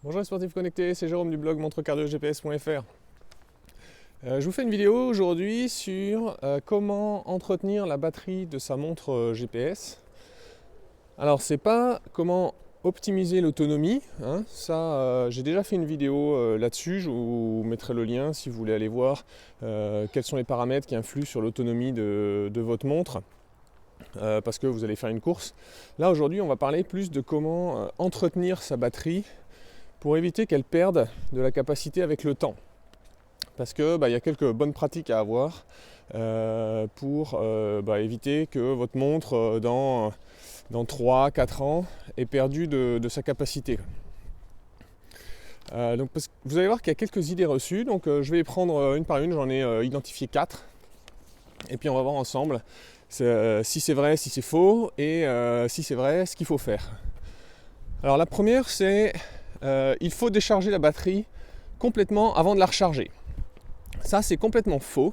Bonjour les sportifs connectés, c'est Jérôme du blog montrecardiogps.fr. Je vous fais une vidéo aujourd'hui sur comment entretenir la batterie de sa montre GPS. Alors c'est pas comment optimiser l'autonomie, hein, ça j'ai déjà fait une vidéo là-dessus, je vous mettrai le lien si vous voulez aller voir quels sont les paramètres qui influent sur l'autonomie de votre montre. Parce que vous allez faire une course. Là aujourd'hui on va parler plus de comment entretenir sa batterie pour éviter qu'elle perde de la capacité avec le temps. Parce que y a quelques bonnes pratiques à avoir pour éviter que votre montre dans 3-4 ans ait perdu de sa capacité. Donc vous allez voir qu'il y a quelques idées reçues, donc je vais les prendre une par une, j'en ai identifié 4. Et puis on va voir ensemble si c'est vrai, si c'est faux, et si c'est vrai, ce qu'il faut faire. Alors la première c'est il faut décharger la batterie complètement avant de la recharger. Ça c'est complètement faux.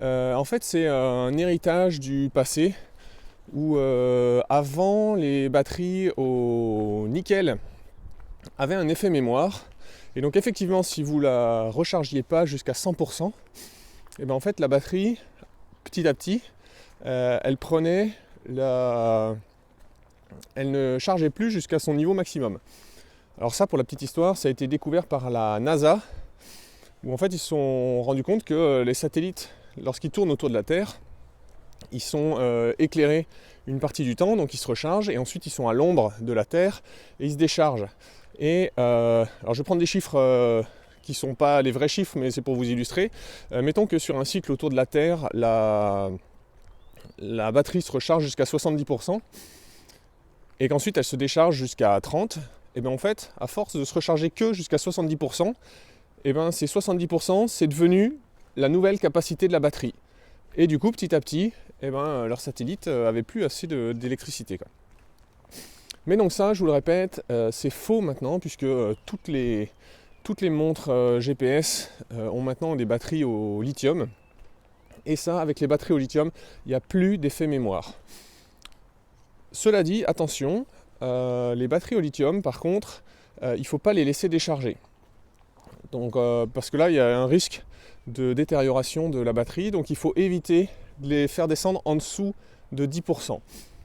En fait c'est un héritage du passé où avant les batteries au nickel avaient un effet mémoire. Et donc effectivement si vous la rechargiez pas jusqu'à 100%, et en fait la batterie petit à petit elle ne chargeait plus jusqu'à son niveau maximum. Alors ça, pour la petite histoire, ça a été découvert par la NASA, où en fait ils se sont rendus compte que les satellites, lorsqu'ils tournent autour de la Terre, ils sont éclairés une partie du temps, donc ils se rechargent, et ensuite ils sont à l'ombre de la Terre, et ils se déchargent. Et alors je vais prendre des chiffres qui ne sont pas les vrais chiffres, mais c'est pour vous illustrer. Mettons que sur un cycle autour de la Terre, la batterie se recharge jusqu'à 70%, et qu'ensuite elle se décharge jusqu'à 30%. Et bien en fait, à force de se recharger que jusqu'à 70%, et bien ces 70% c'est devenu la nouvelle capacité de la batterie. Et du coup, petit à petit, leur satellite avait plus assez d'électricité. Mais donc ça, je vous le répète, c'est faux maintenant, puisque toutes les montres GPS ont maintenant des batteries au lithium. Et ça, avec les batteries au lithium, il n'y a plus d'effet mémoire. Cela dit, attention, les batteries au lithium, par contre, il ne faut pas les laisser décharger. Donc, parce que là, il y a un risque de détérioration de la batterie, donc il faut éviter de les faire descendre en dessous de 10%.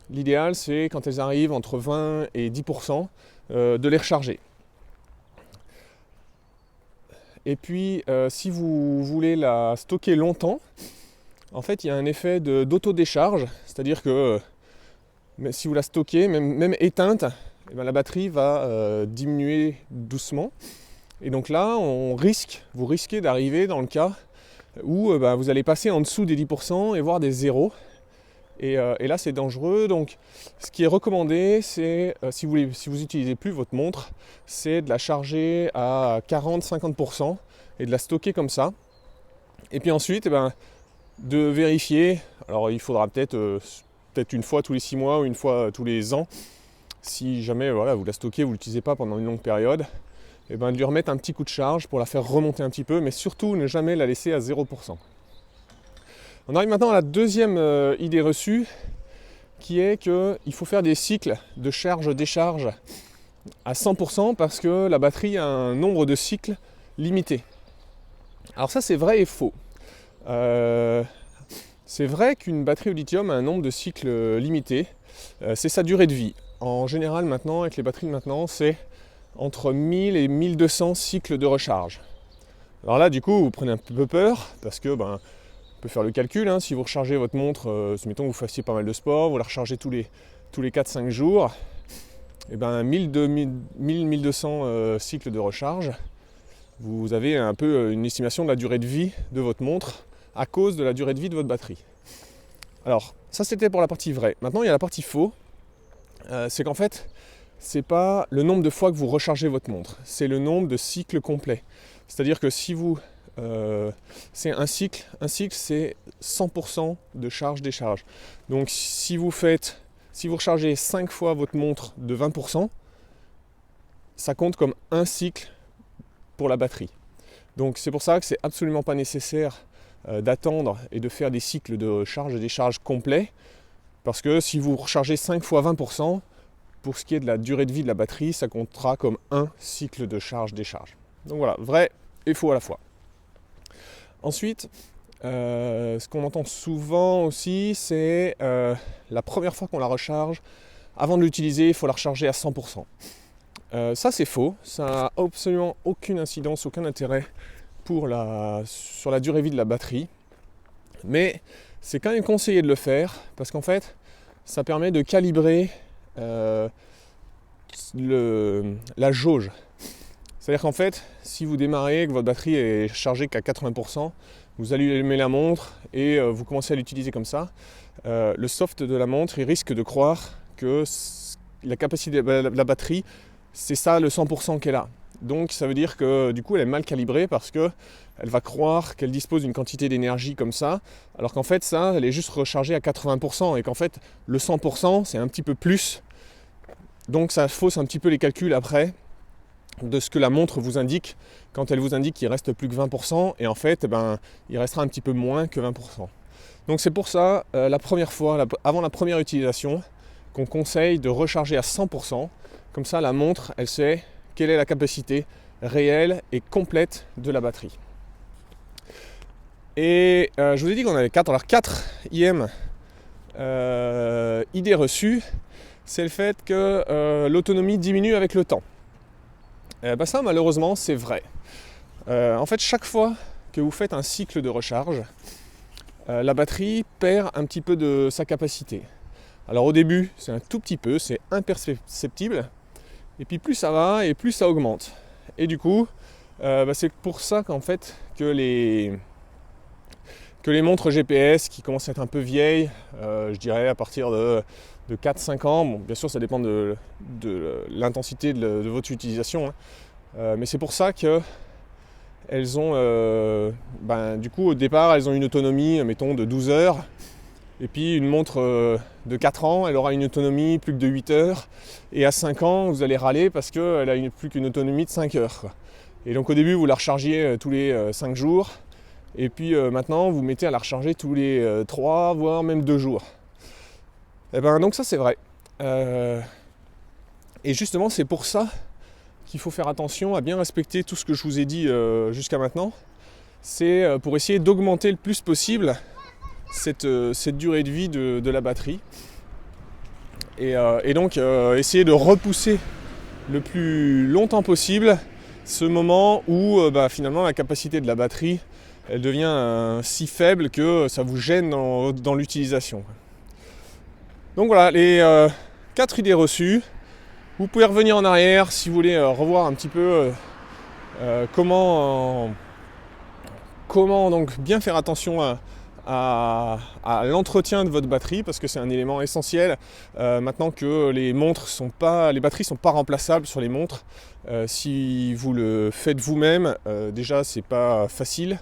L'idéal, c'est quand elles arrivent entre 20 et 10%, de les recharger. Et puis, si vous voulez la stocker longtemps, en fait, il y a un effet d'autodécharge, c'est-à-dire que mais si vous la stockez, même éteinte, la batterie va diminuer doucement. Et donc là, vous risquez d'arriver dans le cas où vous allez passer en dessous des 10% et voir des zéros. Et là, c'est dangereux. Donc, ce qui est recommandé, c'est, si vous n'utilisez plus votre montre, c'est de la charger à 40-50% et de la stocker comme ça. Et puis ensuite, de vérifier. Alors, il faudra peut-être une fois tous les 6 mois ou une fois tous les ans, si jamais vous la stockez, vous ne l'utilisez pas pendant une longue période, de lui remettre un petit coup de charge pour la faire remonter un petit peu, mais surtout ne jamais la laisser à 0%. On arrive maintenant à la deuxième idée reçue, qui est qu'il faut faire des cycles de charge-décharge à 100% parce que la batterie a un nombre de cycles limité. Alors ça c'est vrai et faux. C'est vrai qu'une batterie au lithium a un nombre de cycles limité, c'est sa durée de vie. En général maintenant, avec les batteries de maintenant, c'est entre 1000 et 1200 cycles de recharge. Alors là du coup vous prenez un peu peur, parce que on peut faire le calcul, hein, si vous rechargez votre montre, mettons que vous fassiez pas mal de sport, vous la rechargez tous les 4-5 jours, 1200 cycles de recharge, vous avez un peu une estimation de la durée de vie de votre montre, à cause de la durée de vie de votre batterie. Alors, ça c'était pour la partie vraie. Maintenant, il y a la partie faux. C'est qu'en fait, c'est pas le nombre de fois que vous rechargez votre montre, c'est le nombre de cycles complets. C'est-à-dire que si vous... c'est un cycle c'est 100% de charge-décharge. Donc si vous rechargez 5 fois votre montre de 20%, ça compte comme un cycle pour la batterie. Donc c'est pour ça que c'est absolument pas nécessaire d'attendre et de faire des cycles de charge et décharge complets, parce que si vous rechargez 5 fois 20%, pour ce qui est de la durée de vie de la batterie, ça comptera comme un cycle de charge-décharge. Donc voilà, vrai et faux à la fois. Ensuite, ce qu'on entend souvent aussi, c'est la première fois qu'on la recharge, avant de l'utiliser, il faut la recharger à 100%. Ça c'est faux, ça n'a absolument aucune incidence, aucun intérêt sur la durée de vie de la batterie. Mais c'est quand même conseillé de le faire, parce qu'en fait, ça permet de calibrer la jauge. C'est-à-dire qu'en fait, si vous démarrez et que votre batterie est chargée qu'à 80%, vous allumez la montre et vous commencez à l'utiliser comme ça, le soft de la montre, il risque de croire que la capacité de la batterie, c'est ça le 100% qu'elle a. Donc ça veut dire que du coup elle est mal calibrée parce qu'elle va croire qu'elle dispose d'une quantité d'énergie comme ça, alors qu'en fait ça, elle est juste rechargée à 80% et qu'en fait le 100% c'est un petit peu plus. Donc ça fausse un petit peu les calculs après de ce que la montre vous indique quand elle vous indique qu'il reste plus que 20% et en fait il restera un petit peu moins que 20%. Donc c'est pour ça la première fois, avant la première utilisation, qu'on conseille de recharger à 100%. Comme ça la montre elle sait quelle est la capacité réelle et complète de la batterie. Et je vous ai dit qu'on avait 4 IM idées reçues, c'est le fait que l'autonomie diminue avec le temps. Ça malheureusement c'est vrai. En fait chaque fois que vous faites un cycle de recharge, la batterie perd un petit peu de sa capacité. Alors au début c'est un tout petit peu, c'est imperceptible, et puis plus ça va et plus ça augmente. Et du coup c'est pour ça qu'en fait que les montres GPS qui commencent à être un peu vieilles, je dirais à partir de 4-5 ans, bon, bien sûr ça dépend de l'intensité de votre utilisation, hein, mais c'est pour ça que elles ont, du coup au départ elles ont une autonomie mettons de 12 heures, et puis une montre de 4 ans elle aura une autonomie plus que de 8 heures, et à 5 ans vous allez râler parce qu'elle a plus qu'une autonomie de 5 heures, quoi. Et donc au début vous la rechargiez tous les 5 jours, et puis maintenant vous mettez à la recharger tous les 3 voire même 2 jours. Et donc ça c'est vrai. Et justement c'est pour ça qu'il faut faire attention à bien respecter tout ce que je vous ai dit jusqu'à maintenant. C'est pour essayer d'augmenter le plus possible cette durée de vie de la batterie. Et donc essayer de repousser le plus longtemps possible ce moment où finalement la capacité de la batterie elle devient si faible que ça vous gêne dans l'utilisation. Donc voilà, les 4 idées reçues. Vous pouvez revenir en arrière si vous voulez revoir un petit peu comment donc bien faire attention à l'entretien de votre batterie, parce que c'est un élément essentiel maintenant que les batteries sont pas remplaçables sur les montres. Si vous le faites vous-même, déjà c'est pas facile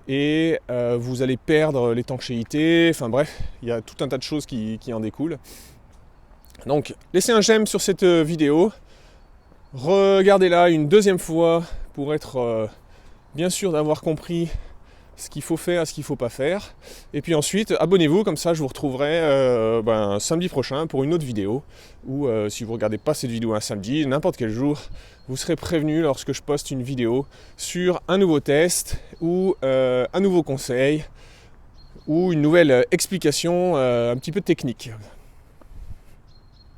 et vous allez perdre l'étanchéité, enfin bref, il y a tout un tas de choses qui en découlent. Donc laissez un j'aime sur cette vidéo, regardez-la une deuxième fois pour être bien sûr d'avoir compris ce qu'il faut faire et ce qu'il ne faut pas faire. Et puis ensuite, abonnez-vous, comme ça je vous retrouverai samedi prochain pour une autre vidéo. Ou si vous ne regardez pas cette vidéo un samedi, n'importe quel jour, vous serez prévenu lorsque je poste une vidéo sur un nouveau test ou un nouveau conseil ou une nouvelle explication un petit peu technique.